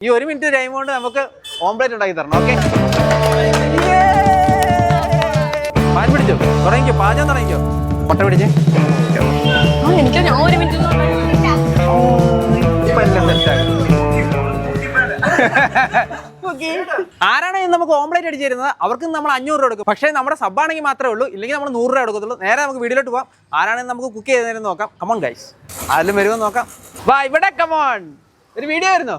ഈ 1 minute time കൊണ്ട് നമുക്ക് ഓംപ്ലേറ്റ് ഉണ്ടാക്കി തരണം. ഓക്കെ, പാൻ പിടിച്ചോ, തുടങ്ങിക്കോ, പാചകം തുടങ്ങിക്കോ. മുട്ട പിടിച്ച് ആരാണെങ്കിൽ നമുക്ക് ഓംപ്ലേറ്റ് അടിച്ചു തരുന്നത് അവർക്ക് നമ്മൾ 500 രൂപ കൊടുക്കും. പക്ഷേ നമ്മുടെ സബ്ബാണെങ്കിൽ മാത്രമേ ഉള്ളൂ, ഇല്ലെങ്കിൽ നമ്മൾ 100 രൂപ കൊടുക്കത്തുള്ളൂ. നേരെ നമുക്ക് വീഡിയോയിലോട്ട് പോകാം. ആരാണെങ്കിൽ നമുക്ക് കുക്ക് ചെയ്ത് തരുന്നത് നോക്കാം. കമോൺ ഗൈസ്, ആരെങ്കിലും വരുമെന്ന് നോക്കാം. വാ ഇവിടെ, കമോൺ. ഒരു വീഡിയോ വരുന്നോ?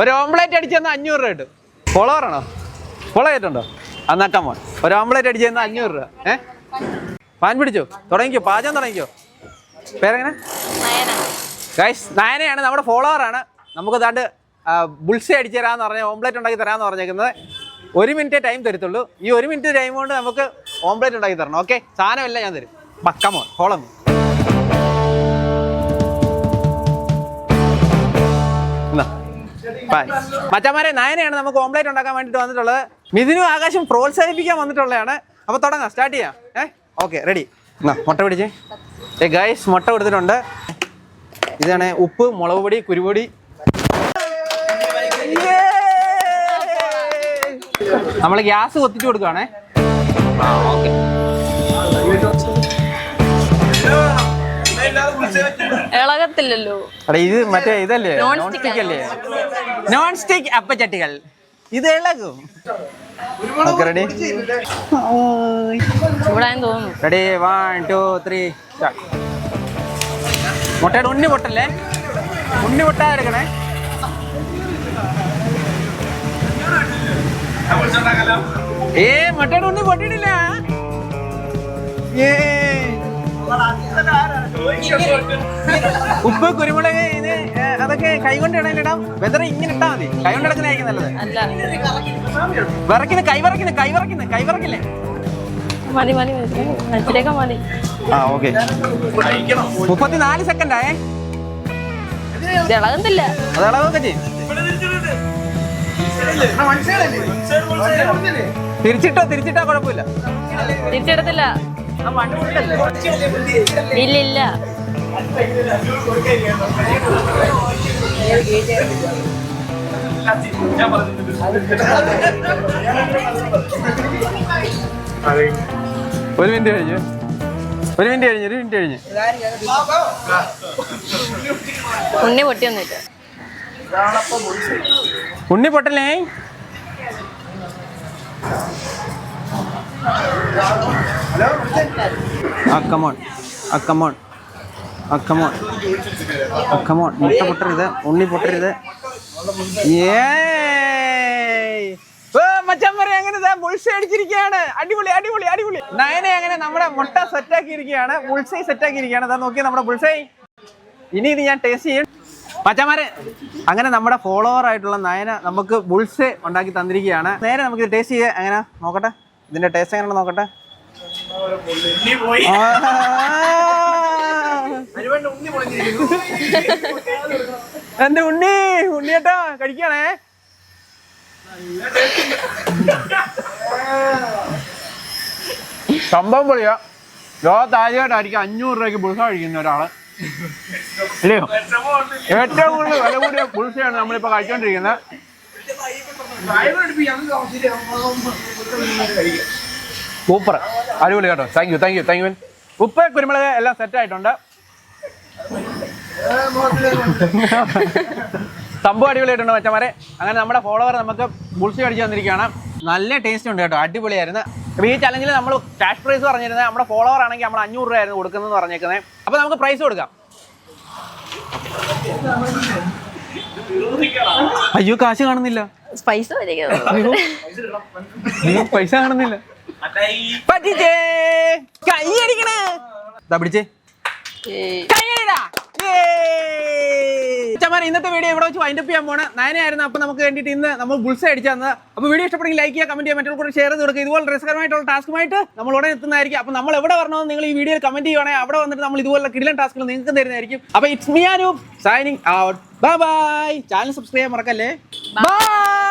ഒരു ഓംപ്ലേറ്റ് അടിച്ചു തന്നാൽ 500 രൂപ കിട്ടും. ഫോളോവറാണോ? ഫോളോ ചെയ്തിട്ടുണ്ടോ? എന്നാ കമോൺ, ഒരു ഓംപ്ലേറ്റ് അടിച്ചു തന്നാൽ 500 രൂപ. പാൻ പിടിച്ചോ, തുടങ്ങിക്കോ, പാചകം തുടങ്ങിക്കോ. പേരെങ്ങനെ? ഗൈസ്, നയനയാണ്, നമ്മുടെ ഫോളോവറാണ്. നമുക്ക് ദാണ്ട് ബുൾസെ അടിച്ചു തരാമെന്ന് പറഞ്ഞാൽ, ഓംപ്ലേറ്റ് ഉണ്ടാക്കി തരാമെന്ന് പറഞ്ഞേക്കുന്നത്. 1 മിനിറ്റ് ടൈം തരത്തുള്ളൂ. ഈ 1 മിനിറ്റ് ടൈം കൊണ്ട് നമുക്ക് ഓംപ്ലേറ്റ് ഉണ്ടാക്കി തരണം. ഓക്കെ, സാധനമെല്ലാം ഞാൻ തരും. Come on, follow me. മച്ചന്മാരെ, നയനയാണ് നമുക്ക് ഓംപ്ലേറ്റ് ഉണ്ടാക്കാൻ വേണ്ടിയിട്ട് വന്നിട്ടുള്ളത്. മിഥുനും ആകാശം പ്രോത്സാഹിപ്പിക്കാൻ വന്നിട്ടുള്ളതാണ്. അപ്പോൾ തുടങ്ങാം, സ്റ്റാർട്ട് ചെയ്യാം. Okay, ready. മുട്ട പിടിച്ചേ. ഗൈസ്, മുട്ട കൊടുത്തിട്ടുണ്ട്. ഇതാണ് ഉപ്പ്, മുളക് പൊടി, കുരുപൊടി. നമ്മൾ ഗ്യാസ് കൊത്തിച്ചു കൊടുക്കുകയാണേ. ഓക്കെ, ഇളകത്തില്ലല്ലോ. ഇത് മറ്റേ ഇതല്ലേ, നോൺ സ്റ്റിക്ക് അല്ലേ? നോൺ സ്റ്റിക്ക് അപ്പച്ചട്ടികൾ, ഇത് ഇളകും. റെഡി? Ready, 1 2 3 start. മുട്ടയുടെ ഉണ്ണി പൊട്ടല്ലേ, ഉണ്ണി പൊട്ടാതിരിക്കണേ. മുട്ടയുടെ ഉണ്ണി പൊട്ടിയിട്ടില്ല. ഉപ്പ്, കുരുമുളക്, ഇത് അതൊക്കെ കൈകൊണ്ട് ഇടാം. വെതറ ഇങ്ങനെ ഇട്ടാ മതി. കൈകൊണ്ട് ഇടക്കുന്നതായിരിക്കും നല്ലത്. വിറയ്ക്കുന്നു, കൈ വിറക്കില്ലേ? ആ, ഓക്കെ. 34 സെക്കൻഡ് ആയേ. അത് ഇളകൊക്കെ ചെയ്യും. തിരിച്ചിട്ടാ കുഴപ്പമില്ല. തിരിച്ചെടുത്തില്ല. ഇല്ല. ഒരു മിനിറ്റ് കഴിഞ്ഞ്. ഉണ്ണി പൊട്ടിയൊന്നുമില്ല. ഉണ്ണി പൊട്ടല്ലേ? മുട്ട പൊട്ടരുത്, ഉണ്ണി പൊട്ടരുത്. മച്ചന്മാരെ, അങ്ങനെ ബുൾസൈ അടിച്ചിരിക്കുകയാണ്. അടിപൊളി. നയന അങ്ങനെ നമ്മുടെ മുട്ട സെറ്റാക്കിയിരിക്കുകയാണ്, ബുൾസൈ സെറ്റാക്കിയിരിക്കുകയാണ്. അതാ നോക്കിയാൽ നമ്മുടെ ബുൾസൈ. ഇനി ഇത് ഞാൻ ടേസ്റ്റ് ചെയ്യും. മച്ചന്മാരെ, അങ്ങനെ നമ്മുടെ ഫോളോവർ ആയിട്ടുള്ള നയന നമുക്ക് ബുൾസൈ ഉണ്ടാക്കി തന്നിരിക്കുകയാണ്. നേരെ നമുക്ക് ഇത് ടേസ്റ്റ് ചെയ്യാം. എങ്ങനെ നോക്കട്ടെ, ഇതിന്റെ ടേസ്റ്റ് എങ്ങനെയാണെന്ന് നോക്കട്ടെ. എന്റെ ഉണ്ണിയേട്ടാ കഴിക്കണേ. സംഭവം പൊളിയാ. ലോകത്താദ്യമായിട്ടായിരിക്കും 500 രൂപയ്ക്ക് ബുൾസ കഴിക്കുന്ന ഒരാള്, അല്ലയോ? ഏറ്റവും കൂടുതൽ വില കൂടിയ ബുൾസയാണ് നമ്മളിപ്പോ കഴിച്ചോണ്ടിരിക്കുന്നത്. സൂപ്പർ, അടിപൊളി കേട്ടോ. Thank you. ഉപ്പ്, കുരുമുളക് എല്ലാം സെറ്റ് ആയിട്ടുണ്ട്. സംഭവം അടിപൊളിയായിട്ടുണ്ട് മച്ചന്മാരെ. അങ്ങനെ നമ്മുടെ ഫോളോവർ നമുക്ക് ബുൾസി അടിച്ചു തന്നിരിക്കുകയാണ്. നല്ല ടേസ്റ്റ് ഉണ്ട് കേട്ടോ, അടിപൊളിയായിരുന്നു. അപ്പോൾ ഈ ചലഞ്ചിൽ നമ്മൾ ക്യാഷ് പ്രൈസ് പറഞ്ഞിരുന്നത് നമ്മുടെ ഫോളോവർ ആണെങ്കിൽ നമ്മൾ 500 രൂപയായിരുന്നു കൊടുക്കുന്നതെന്ന് പറഞ്ഞേക്കുന്നത്. അപ്പോൾ നമുക്ക് പ്രൈസ് കൊടുക്കാം. അയ്യോ, കാശ് കാണുന്നില്ല. പൈസ കാണുന്നില്ല. പറ്റിച്ചേ. കൈയടിക്കണേ. പിടിച്ചേ. ഇന്നത്തെ വീഡിയോ ഇവിടെ വെച്ച് വൈൻഡപ്പ് ചെയ്യാൻ പോണ്. നയനായിരുന്നു അപ്പോൾ നമുക്ക് വേണ്ടിയിട്ട് ഇന്ന് നമ്മൾ ബുൾസൈ അടിച്ചു തന്നത്. അപ്പോൾ വീഡിയോ ഇഷ്ടപ്പെടുമെങ്കിൽ ലൈക്ക് ചെയ്യുക, കമന്റ് ചെയ്യുക, മറ്റുള്ള ഷെയർ ചെയ്ത് കൊടുക്കുക. ഇതുപോലെ രസകരമായിട്ടുള്ള ടാസ്കുമായിട്ട് നമ്മൾ ഉടനെ എത്തുന്നതായിരിക്കും. അപ്പോൾ നമ്മൾ എവിടെ വരണമെന്ന് നിങ്ങൾ ഈ വീഡിയോയിൽ കമന്റ് ചെയ്യുവാണെങ്കിൽ അവിടെ വന്നിട്ട് നമ്മൾ ഇതുപോലെ കിടിലൻ ടാസ്കുകൾ നിങ്ങൾക്ക് തരുന്നതായിരിക്കും. അപ്പോൾ it's me Anoop signing out. Bye. Channel subscribe ചെയ്യാൻ മറക്കല്ലേ. ബൈ.